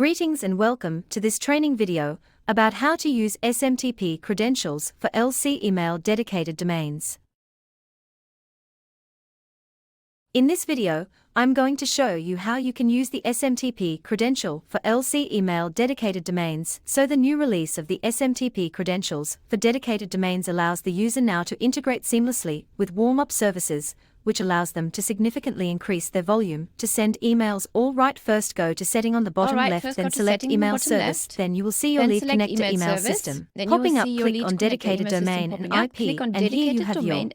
Greetings and welcome to this training video about how to use SMTP credentials for LC email dedicated domains. In this video, I'm going to show you how you can use the SMTP credential for LC email dedicated domains. So the new release of the SMTP credentials for dedicated domains allows the user now to integrate seamlessly with warm-up services, which allows them to significantly increase their volume to send emails. All right, first go to setting on the bottom left, then select email service, then you will see your lead connector email system. Popping up, click on dedicated domain and IP, and here you have your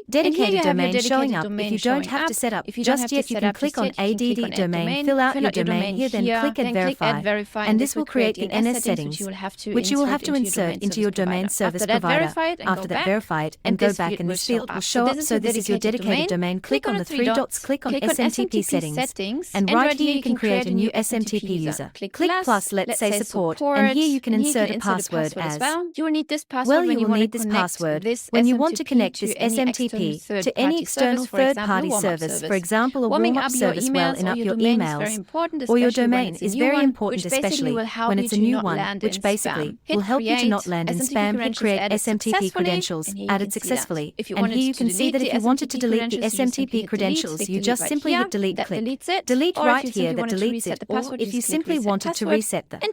dedicated domain showing up. If you don't have to set up just yet, you can click on ADD domain, fill out your domain here, then click Add Verify, and this will create the NS settings, which you will have to insert into your domain service provider. After that, verify it and go back, and this field will show up. So this is your dedicated domain. Click on the three dots, click on SMTP settings, and right here you can create a new SMTP user. Click plus, let's say support, and here you can insert a password as you will need this password. Well, you will need this password when you want to connect this SMTP to any external third-party service, for example a warm-up service. Warming up your emails or your domain is very important, especially when it's a new one, which basically will help you to not land in spam. Hit create SMTP credentials added successfully, and here you can see that if you wanted to delete the SMTP credentials, you just simply hit delete, click delete right here, that deletes it. Or if you simply wanted to reset the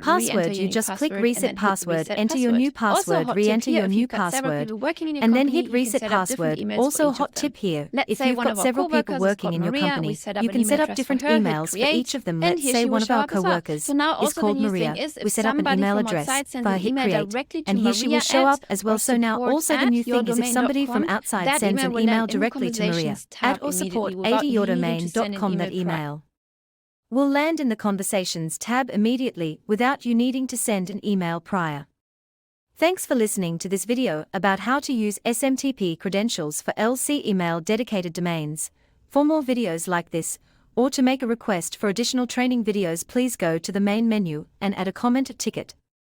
password, you just click reset password, enter your new password, re-enter your new password, and then hit reset password. Also, hot tip here, if you've got several people working in your company, you can set up different emails for each of them. Let's say one of our co-workers is called Maria. We set up an email address via hit create, and here she will show up as well. So now also the new thing is if somebody from outside sends an email directly to Maria, add or support adyourdomain.com, that email will land in the Conversations tab immediately without you needing to send an email prior. Thanks for listening to this video about how to use SMTP credentials for LC email dedicated domains. For more videos like this, or to make a request for additional training videos, please go to the main menu and add a comment ticket.